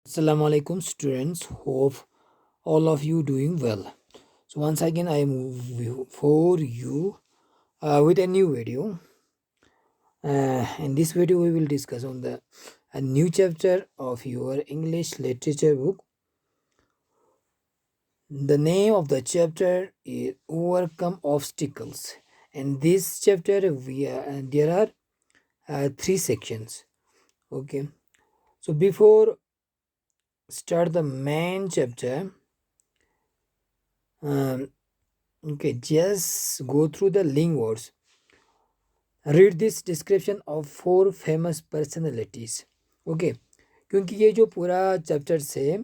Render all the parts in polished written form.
Assalamu alaikum students, hope all of you doing well. So once again I move for you with a new video. In this video we will discuss on the a new chapter of your English literature book. The name of the chapter is Overcome Obstacles. In this chapter there are three sections. Okay. So before start the main chapter, okay, just go through the link words. Read this description of 4 famous personalities. Okay क्योंकि ये जो पूरा chapters है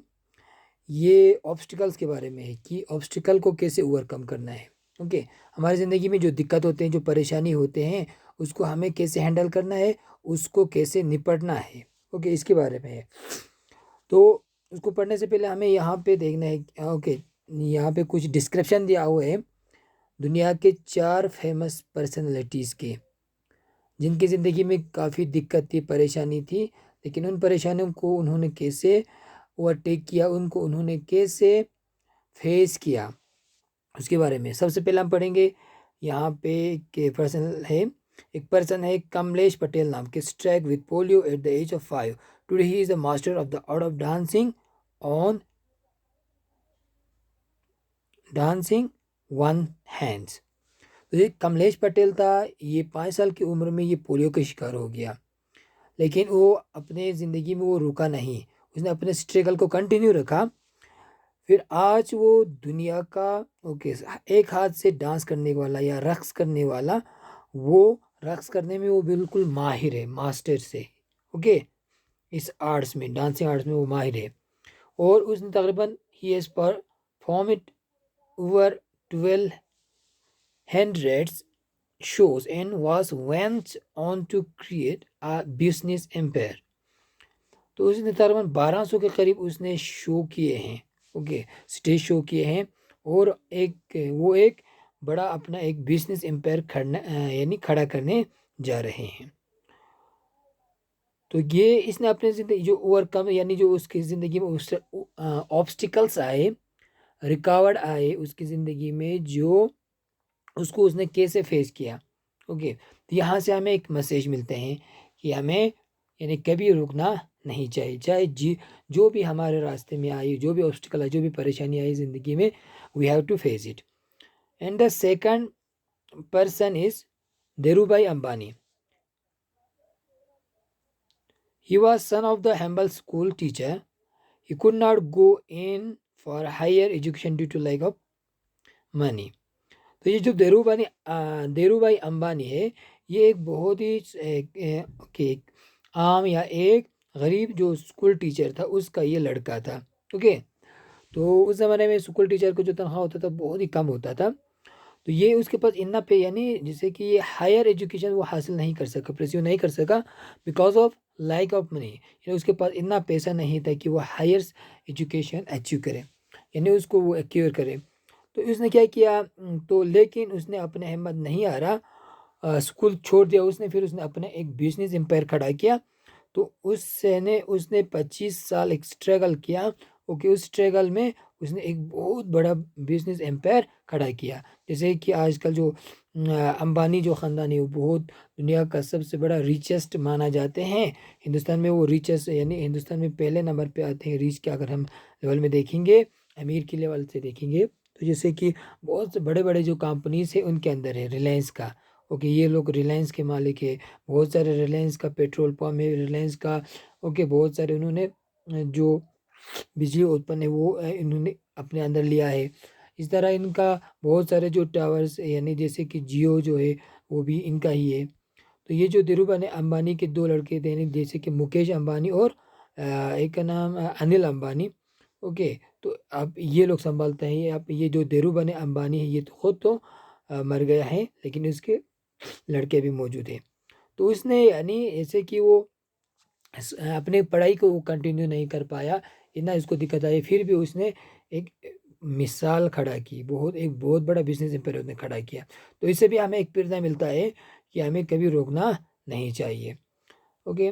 ये obstacles के बारे में है कि ऑब्स्टिकल को कैसे ओवरकम करना है. ओके हमारी ज़िंदगी में जो दिक्कत होते हैं, जो परेशानी होते हैं, उसको हमें कैसे हैंडल करना है, उसको कैसे निपटना है. ओके इसके बारे में है. तो उसको पढ़ने से पहले हमें यहाँ पे देखना है. ओके यहाँ पे कुछ डिस्क्रिप्शन दिया हुआ है दुनिया के 4 फेमस पर्सनैलिटीज़ के, जिनकी ज़िंदगी में काफ़ी दिक्कत थी, परेशानी थी, लेकिन उन परेशानियों को उन्होंने कैसे ओवरटेक किया, उनको उन्होंने कैसे फेस किया, उसके बारे में. सबसे पहले हम पढ़ेंगे यहाँ पे के पर्सन है. एक पर्सन है कमलेश पटेल नाम के, strike with polio at the age of 5. Today he is the master of the art of dancing one hands. तो ये कमलेश पटेल था, ये 5 साल की उम्र में ये पोलियो का शिकार हो गया, लेकिन वो अपने ज़िंदगी में वो रुका नहीं, उसने अपने स्ट्रगल को कंटिन्यू रखा. फिर आज वो दुनिया का ओके एक हाथ से डांस करने वाला या रक्स करने वाला, वो रक्स करने में वो बिल्कुल माहिर है, मास्टर से. ओके इस आर्ट्स में, डांसिंग आर्ट्स में वो माहिर है. और उसने तकरीबन he has perform it over 1200 shows and went on to create a business empire. तो उसने तकरीबन 1200 के करीब उसने शो किए हैं. ओके स्टेज शो किए हैं और एक बड़ा अपना एक बिजनेस एम्पायर यानी खड़ा करने जा रहे हैं. तो ये इसने अपने ज़िंदगी जो ओवरकम यानी जो उसकी ज़िंदगी में उससे ऑब्स्टिकल्स आए, रिकावट आए उसकी ज़िंदगी में, जो उसको उसने कैसे फेस किया. ओके तो यहाँ से हमें एक मैसेज मिलते हैं कि हमें यानी कभी रुकना नहीं चाहिए, चाहे जो भी हमारे रास्ते में आई, जो भी ऑब्स्टिकल आई, जो भी परेशानी आई ज़िंदगी में, we have to face it. And the second person is Dhirubhai Ambani. He was son of the humble school teacher. He could not go in for higher education due to lack of money. तो ये जो धीरूभाई अंबानी है, ये एक बहुत ही एक आम या एक गरीब जो स्कूल टीचर था उसका ये लड़का था. ओके तो उस ज़माने में स्कूल टीचर को जो तनख्वाह होता था बहुत ही कम होता था. तो ये उसके पास इतना पे यानी जिससे कि ये हायर एजुकेशन वो हासिल नहीं कर सका, परस्यू नहीं कर सका, because of like of money. यानी उसके पास इतना पैसा नहीं था कि वो हायर एजुकेशन अचीव करे, यानी उसको वो एक्योर करे. तो उसने क्या किया, तो लेकिन उसने अपने हिम्मत नहीं हारा, स्कूल छोड़ दिया उसने. फिर उसने अपने एक बिजनेस एम्पायर खड़ा किया. तो उसने 25 साल एक स्ट्रगल किया. ओके उस स्ट्रगल में उसने एक बहुत बड़ा बिजनेस एम्पायर खड़ा किया. जैसे कि आजकल जो अंबानी जो ख़ानदान है वो बहुत दुनिया का सबसे बड़ा रिचेस्ट माना जाते हैं. हिंदुस्तान में वो रिचेस्ट यानी हिंदुस्तान में पहले नंबर पे आते हैं रीच के, अगर हम लेवल में देखेंगे, अमीर के लेवल से देखेंगे. तो जैसे कि बहुत से बड़े बड़े जो कंपनीज है उनके अंदर है रिलायंस का. ओके ये लोग रिलायंस के मालिक है. बहुत सारे रिलायंस का पेट्रोल पंप है, रिलायंस का. ओके बहुत सारे उन्होंने जो बिजली उत्पन्न है वो इन्होंने अपने अंदर लिया है. इस तरह इनका बहुत सारे जो टावर्स यानी जैसे कि जियो जो है वो भी इनका ही है. तो ये जो धीरूभाई अंबानी के 2 लड़के थे, यानी जैसे कि मुकेश अंबानी और एक का नाम अनिल अंबानी. ओके तो अब ये लोग संभालते हैं. अब ये जो धीरूभाई अंबानी है ये तो खुद तो मर गया है, लेकिन उसके लड़के भी मौजूद हैं. तो उसने यानी ऐसे कि वो अपने पढ़ाई को वो कंटिन्यू नहीं कर पाया, इतना इसको दिक्कत आई, फिर भी उसने एक मिसाल खड़ा की, एक बहुत बड़ा बिजनेस एम्पायर उसने खड़ा किया. तो इससे भी हमें एक प्रेरणा मिलता है कि हमें कभी रोकना नहीं चाहिए. ओके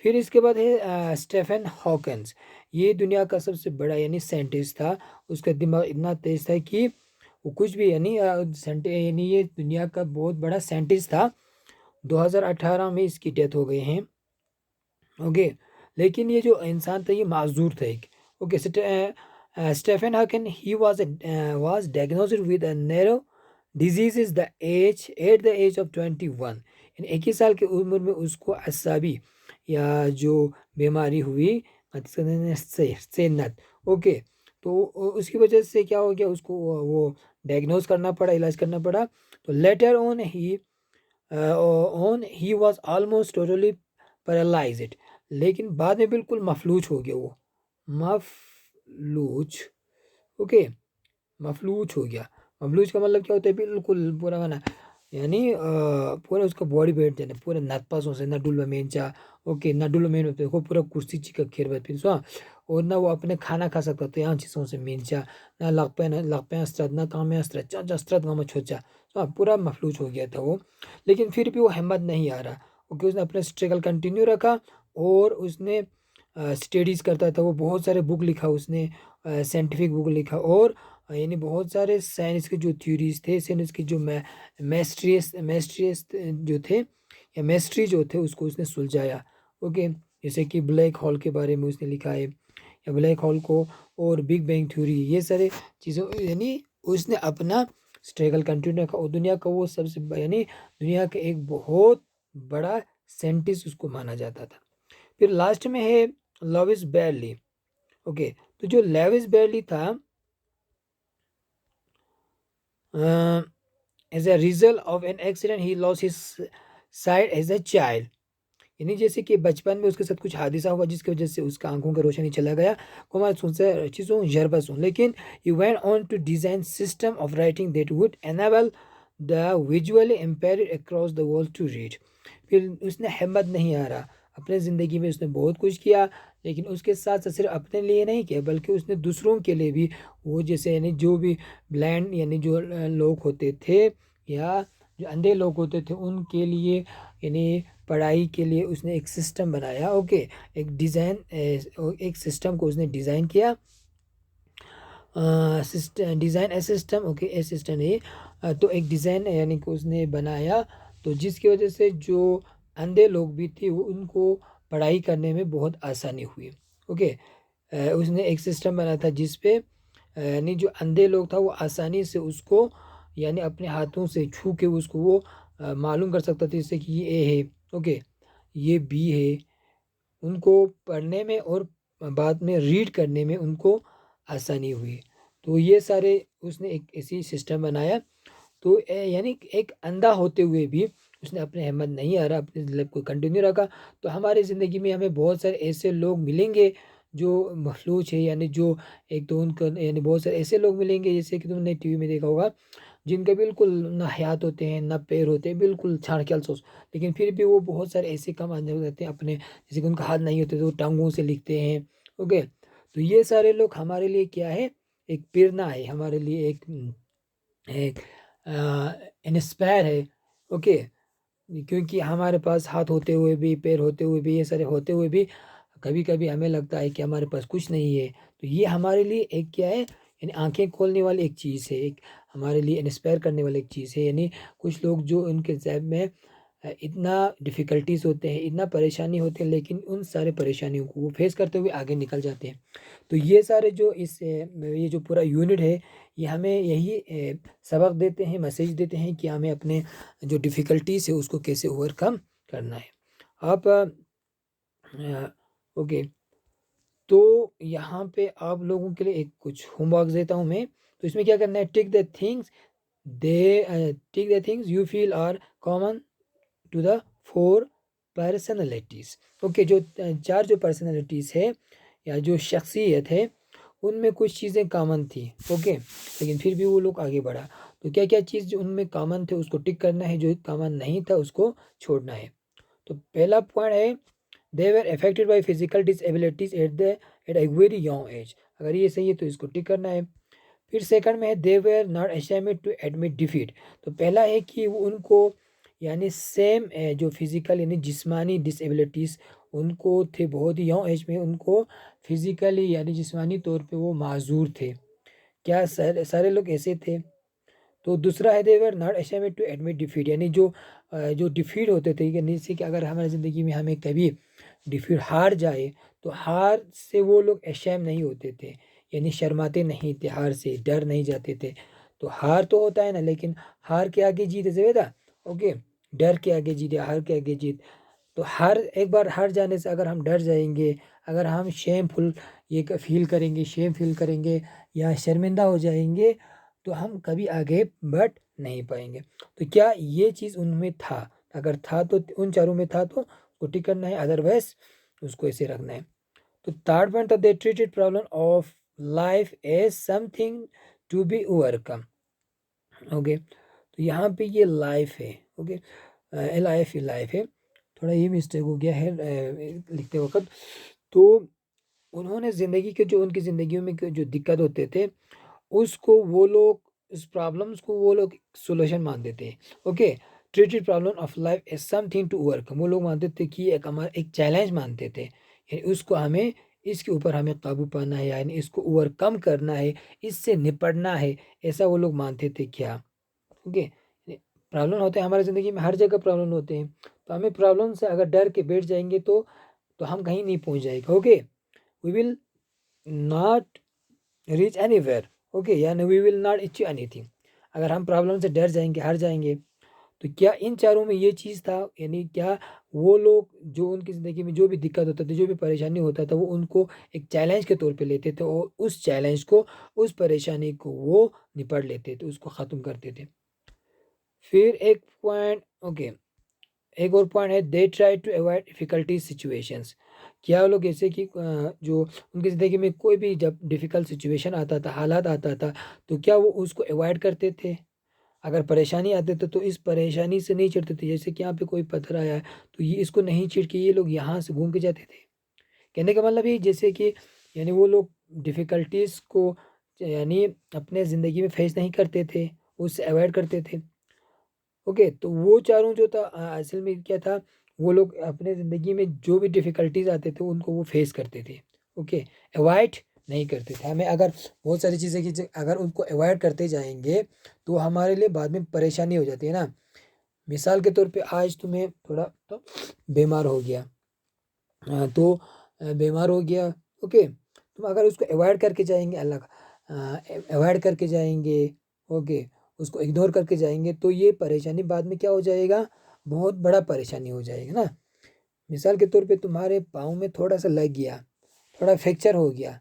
फिर इसके बाद है स्टेफन हॉकिंस। ये दुनिया का सबसे बड़ा यानी साइंटिस्ट था। उसका दिमाग इतना तेज था कि वो कुछ भी यानी यानी ये दुनिया का बहुत बड़ा साइंटिस्ट था। 2018 में इसकी डेथ हो गई है। ओके, लेकिन ये जो इंसान था ये माजूर था एक। Okay, Stephen Hawking he was diagnosed with a narrow disease is the age at the age of 21। 21 साल की उम्र में उसको असाबी या जो बीमारी हुई सेनत। ओके, तो उसकी वजह से क्या हो गया, उसको वो डायग्नोज करना पड़ा, इलाज करना पड़ा। तो later on he was almost totally paralysed. लेकिन बाद में बिल्कुल मफलूज हो गया वो, मफलूज। ओके, मफलूज हो गया। मफलूज का मतलब क्या होता है, बिल्कुल पूरा गाना यानी पूरा उसका बॉडी वेट जाने पूरा नतपासों से ना डुल मेंचा। ओके, ना डुल मेन होते देखो पूरा कुर्सी चिका खेर बात फिर और ना वो अपने खाना खा सकता तो यहाँ चीज़ों से मेंचा ना लग पे अस्त्रत ना काम में अस्त्रत चा अस्त्रत गाँव में छोचा। पूरा मफलूज हो गया था वो। लेकिन फिर भी वो हिम्मत नहीं आ रहा। ओके, उसने अपना स्ट्रगल कंटिन्यू रखा और उसने स्टडीज़ करता था। वो बहुत सारे बुक लिखा उसने, साइंटिफिक बुक लिखा और यानी बहुत सारे साइंस के जो थ्योरीज थे, साइंस की जो मैस्ट्रियस जो थे या मैस्ट्री जो थे उसको उसने सुलझाया। ओके, जैसे कि ब्लैक होल के बारे में उसने लिखा है या ब्लैक होल को और बिग बैंग थ्योरी, ये सारे चीज़ों यानी उसने अपना स्ट्रगल कंटिन्यू रखा और दुनिया का वो सबसे यानी दुनिया का एक बहुत बड़ा साइंटिस्ट उसको माना जाता था। फिर लास्ट में है लविस बेरली। ओके, तो जो लेविस बेरली था as a result of an accident he lost his sight as a child. यानी जैसे कि बचपन में उसके साथ कुछ हादसा हुआ जिसकी वजह से उसका आंखों का रोशनी चला गया। कुमार सुनसे चीज़ों जरबस हूँ, लेकिन he went on to design system of writing that would enable the visually impaired across the world to read. फिर उसने हिम्मत नहीं आ रहा, अपने ज़िंदगी में उसने बहुत कुछ किया, लेकिन उसके साथ साथ सिर्फ अपने लिए नहीं किया बल्कि उसने दूसरों के लिए भी, वो जैसे यानी जो भी ब्लाइंड यानी जो लोग होते थे या जो अंधे लोग होते थे उनके लिए यानी पढ़ाई के लिए उसने एक सिस्टम बनाया। ओके, एक डिज़ाइन एक सिस्टम को उसने डिज़ाइन किया, डिज़ाइन असिस्टम। ओके, असिस्टेंट है तो एक डिज़ाइन यानी कि उसने बनाया, तो जिसकी वजह से जो अंधे लोग भी थे वो उनको पढ़ाई करने में बहुत आसानी हुई। ओके, उसने एक सिस्टम बनाया था जिस पे यानी जो अंधे लोग था वो आसानी से उसको यानी अपने हाथों से छू के उसको वो मालूम कर सकता था, जैसे कि ये ए है, ओके, ये बी है। उनको पढ़ने में और बाद में रीड करने में उनको आसानी हुई। तो ये सारे उसने एक ऐसी सिस्टम बनाया। तो यानी एक अंधा होते हुए भी उसने अपने हिम्मत नहीं हारा, अपने लाइफ को कंटिन्यू रखा। तो हमारी ज़िंदगी में हमें बहुत सारे ऐसे लोग मिलेंगे जो मफलूज है, यानी जो एक तो उनका यानी बहुत सारे ऐसे लोग मिलेंगे जैसे कि तुमने टीवी में देखा होगा जिनके बिल्कुल ना हाथ होते हैं ना पैर होते हैं, बिल्कुल छाड़ सोच, लेकिन फिर भी वो बहुत सारे ऐसे काम अंजाम देते हैं अपने, जैसे कि उनका हाथ नहीं होते तो टांगों से लिखते हैं। ओके, तो ये सारे लोग हमारे लिए क्या है, एक प्रेरणा है हमारे लिए, एक इंस्पायर है। ओके, क्योंकि हमारे पास हाथ होते हुए भी, पैर होते हुए भी, ये सारे होते हुए भी कभी कभी हमें लगता है कि हमारे पास कुछ नहीं है। तो ये हमारे लिए एक क्या है, यानी आंखें खोलने वाली एक चीज़ है, एक हमारे लिए इंस्पायर करने वाली एक चीज़ है। यानी कुछ लोग जो उनके जैब में इतना डिफ़िकल्टीज होते हैं, इतना परेशानी होती है, लेकिन उन सारे परेशानियों को वो फेस करते हुए आगे निकल जाते हैं। तो ये सारे जो ये जो पूरा यूनिट है ये हमें यही सबक देते हैं, मैसेज देते हैं कि हमें अपने जो डिफ़िकल्टीज है उसको कैसे ओवरकम करना है। आप ओके, तो यहाँ पे आप लोगों के लिए एक कुछ होमवर्क देता हूँ मैं। तो इसमें क्या करना है, tick the things you feel are common to the 4 personalities. Okay, जो 4 जो पर्सनैलिटीज़ है या जो शख्सियत है उनमें कुछ चीज़ें कॉमन थी। ओके, लेकिन फिर भी वो लोग आगे बढ़ा। तो क्या क्या चीज़ जो उनमें कॉमन थे उसको टिक करना है, जो कॉमन नहीं था उसको छोड़ना है। तो पहला पॉइंट है they were affected by physical disabilities at a very young age. अगर ये सही है तो इसको टिक करना है। फिर सेकंड में है they were not ashamed to admit defeat. तो पहला है कि वो उनको यानी सेम जो फिजिकल यानी जिस्मानी डिसेबिलिटीज़ उनको थे बहुत ही यंग एज में, उनको फिजिकली यानी जिस्मानी तौर पे वो माजूर थे। क्या सारे लोग ऐसे थे? तो दूसरा है they were not ashamed to admit defeat, यानी जो डिफीट होते थे, यानी जैसे कि अगर हमारी ज़िंदगी में हमें कभी डिफीट हार जाए तो हार से वो लोग अशेम नहीं होते थे, यानी शर्माते नहीं थे, हार से डर नहीं जाते थे। तो हार तो होता है ना, लेकिन हार के आगे जीत है ज़बेदा। ओके, डर के आगे जीत है, हार के आगे जीत। तो हर एक बार हार जाने से अगर हम डर जाएंगे, अगर हम शेमफुल फील करेंगे, शेम फील करेंगे या शर्मिंदा हो जाएंगे, तो हम कभी आगे बढ़ नहीं पाएंगे। तो क्या ये चीज़ उनमें था? अगर था तो उन चारों में था तो उसको टिक करना है, अदरवाइज उसको ऐसे रखना है। तो थर्ड पॉइंट था they treated problem of life as something to be overcome. Okay, तो यहाँ पे ये लाइफ है। ओके, लाइफ है, थोड़ा ये मिस्टेक हो गया है लिखते वक्त। तो उन्होंने ज़िंदगी के जो उनकी ज़िंदगियों में जो दिक्कत होते थे, उसको वो लोग, इस प्रॉब्लम्स को वो लोग सोल्यूशन मानते थे। Okay, treated problem of life as something to overcome, वो लोग मानते थे कि एक हमारा एक चैलेंज मानते थे, यानी उसको हमें, इसके ऊपर हमें काबू पाना है, यानी इसको ओवरकम करना है, इससे निपटना है, ऐसा वो लोग मानते थे। क्या? ओके, प्रॉब्लम होते हैं हमारी ज़िंदगी में, हर जगह प्रॉब्लम होते हैं। तो हमें प्रॉब्लम से अगर डर के बैठ जाएंगे तो हम कहीं नहीं पहुंच जाएगा। Okay, we will not reach anywhere. Okay, यानी we will not achieve anything. अगर हम प्रॉब्लम से डर जाएंगे, हार जाएंगे। तो क्या इन चारों में ये चीज़ था, यानी क्या वो लोग जो उनकी ज़िंदगी में जो भी दिक्कत होता था, जो भी परेशानी होता था, वो उनको एक चैलेंज के तौर पे लेते थे और उस चैलेंज को, उस परेशानी को वो निपट लेते थे, उसको ख़त्म करते थे। फिर एक पॉइंट, ओके, एक और पॉइंट है they try to avoid difficulty situations. क्या वो लोग ऐसे कि जो उनकी ज़िंदगी में कोई भी जब डिफ़िकल्ट सिचुएशन आता था, हालात आता था, तो क्या वो उसको अवॉइड करते थे? अगर परेशानी आते थे तो इस परेशानी से नहीं चिढ़ते थे, जैसे कि यहाँ पे कोई पत्थर आया है तो ये इसको नहीं चिढ़ के ये लोग यहाँ से घूम के जाते थे। कहने का मतलब ये, जैसे कि यानी वो लोग डिफ़िकल्टीज़ को यानी अपने ज़िंदगी में फेस नहीं करते थे, उससे अवॉइड करते थे। ओके, तो वो चारों जो था असल में क्या था, वो लोग अपने ज़िंदगी में जो भी डिफ़िकल्टीज़ आते थे उनको वो फेस करते थे। ओके, अवॉइड नहीं करते थे। हमें अगर बहुत सारी चीज़ें की अगर उनको अवॉइड करते जाएंगे तो हमारे लिए बाद में परेशानी हो जाती है ना। मिसाल के तौर पे आज तुम्हें थोड़ा तो बीमार हो गया, तो बीमार हो गया। ओके, तुम अगर उसको अवॉइड करके जाएंगे, अल्लाह का अवॉइड करके जाएंगे, ओके, उसको इग्नोर करके जाएंगे, तो ये परेशानी बाद में क्या हो जाएगा, बहुत बड़ा परेशानी हो जाएगा ना। मिसाल के तौर पे तुम्हारे पाँव में थोड़ा सा लग गया, थोड़ा फ्रैक्चर हो गया।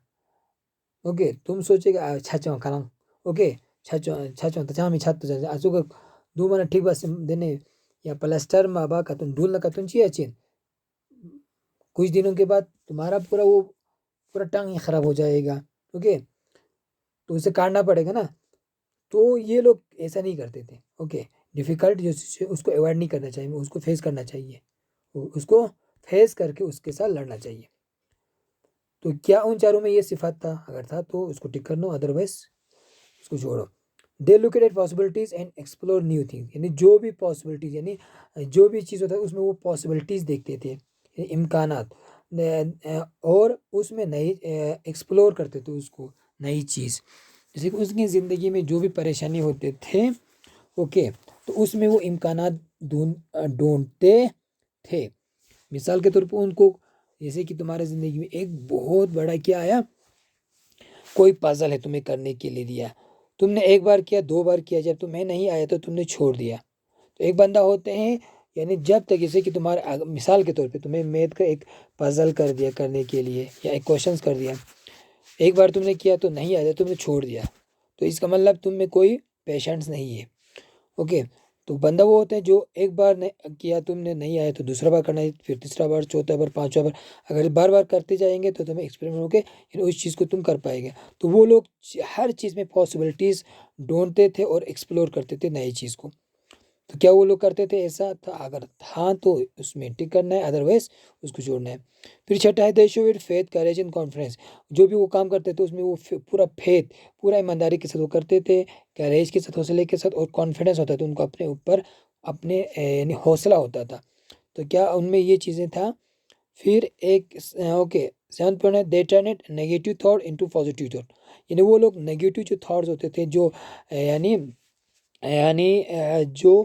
ओके, तुम सोचेगा छाचो खनंग। ओके, छाचो छाचो तो चामी छात तो आसू का दो मना ठीक बस देने, या प्लास्टर में बा का तुम ढूल ना का तुम चाहिए चीन, कुछ दिनों के बाद तुम्हारा पूरा टांग ही खराब हो जाएगा। ओके, तो उसे काटना पड़ेगा ना। तो ये लोग ऐसा नहीं करते थे। ओके, डिफ़िकल्ट जो उसको अवॉइड नहीं करना चाहिए, उसको फेस करना चाहिए, उसको फेस करके उसके साथ लड़ना चाहिए। तो क्या उन चारों में ये सिफात था? अगर था तो उसको टिक कर लो, अदरवाइज उसको छोड़ो। They look at possibilities and explore new things, यानी जो भी पॉसिबिलिटीज़, यानी जो भी चीज़ होता है उसमें वो पॉसिबिलिटीज़ देखते थे, इम्कानात, और उसमें नई एक्सप्लोर करते थे उसको, नई चीज़। जैसे कि उसकी ज़िंदगी में जो भी परेशानी होते थे, ओके, तो उसमें वो इम्कानात ढूंढते थे। मिसाल के तौर पर उनको, जैसे कि तुम्हारे ज़िंदगी में एक बहुत बड़ा क्या आया, कोई पजल है तुम्हें करने के लिए दिया, तुमने एक बार किया, दो बार किया, जब तुम्हें नहीं आया तो तुमने छोड़ दिया। तो एक बंदा होते हैं, यानी जब तक, जैसे कि तुम्हारे मिसाल के तौर पे तुम्हें मैथ का एक पजल कर दिया करने के लिए, या एक क्वेश्चंस कर दिया, एक बार तुमने किया तो नहीं आया, तुमने छोड़ दिया, तो इसका मतलब तुम में कोई पेशेंस नहीं है। ओके, तो बंदा वो होते हैं जो एक बार किया, तुमने नहीं आया तो दूसरा बार करना है, फिर तीसरा बार, चौथा बार, पांचवा बार, अगर बार बार करते जाएंगे तो तुम्हें एक्सपेरिमेंट होके फिर उस चीज़ को तुम कर पाएंगे। तो वो लोग हर चीज़ में पॉसिबिलिटीज़ ढूंढते थे और एक्सप्लोर करते थे नई चीज़ को। तो क्या वो लोग करते थे? ऐसा था, अगर हाँ तो उसमें टिक करना है, अदरवाइज उसको छोड़ना है। फिर छठा है दे show with faith, courage and confidence. जो भी वो काम करते थे उसमें वो पूरा फेथ, पूरा ईमानदारी के साथ वो करते थे, करेज के साथ, हौसले के साथ, और कॉन्फिडेंस होता था उनको अपने ऊपर, अपने यानी हौसला होता था। तो क्या उनमें ये चीज़ें था फिर एक ओके 7th पॉइंट है they turn it negative thought into positive thought, यानी वो लोग नेगेटिव जो थॉट्स होते थे, जो यानी यानी जो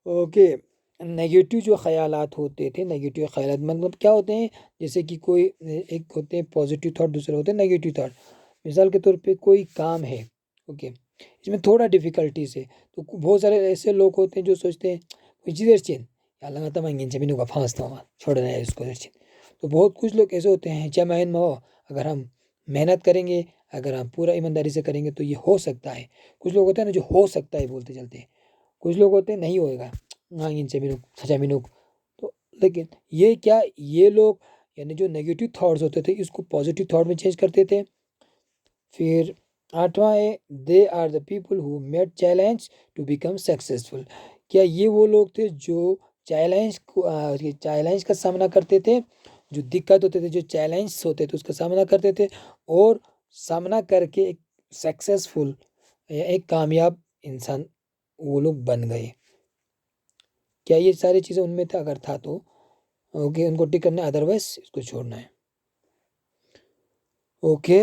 ओके नेगेटिव जो ख्यालात होते थे, नेगेटिव ख्यालात मतलब क्या होते हैं, जैसे कि कोई एक होते हैं पॉजिटिव थॉट, दूसरे होते हैं नेगेटिव थॉट। मिसाल के तौर पे कोई काम है, ओके, इसमें थोड़ा डिफिकल्टीज है, तो बहुत सारे ऐसे लोग होते हैं जो सोचते हैं कोई चीज़ चीन या लगा तमंगिन जमीनों का फांसता हुआ छोड़ रहे हैं इसको चीन। तो बहुत कुछ लोग ऐसे होते हैं चाहे मेहनत में हो, अगर हम मेहनत करेंगे, अगर हम पूरा ईमानदारी से करेंगे तो ये हो सकता है। कुछ लोग होते हैं ना जो हो सकता है बोलते चलते हैं, कुछ लोग होते हैं नहीं होएगा नागिनचे मिनूक सचा मिनूक। तो लेकिन ये क्या, ये लोग यानी जो नेगेटिव थॉट्स होते थे इसको पॉजिटिव थॉट में चेंज करते थे। फिर 8वां है they are the people who made challenge to become successful. क्या ये वो लोग थे जो चैलेंज को चैलेंज का सामना करते थे, जो दिक्कत होते थे, जो चैलेंज होते थे उसका सामना करते थे और सामना करके एक सक्सेसफुल या एक कामयाब इंसान वो लोग बन गए। क्या ये सारी चीज़ें उनमें था, अगर था तो ओके उनको टिक करना है, अदरवाइज इसको छोड़ना है। ओके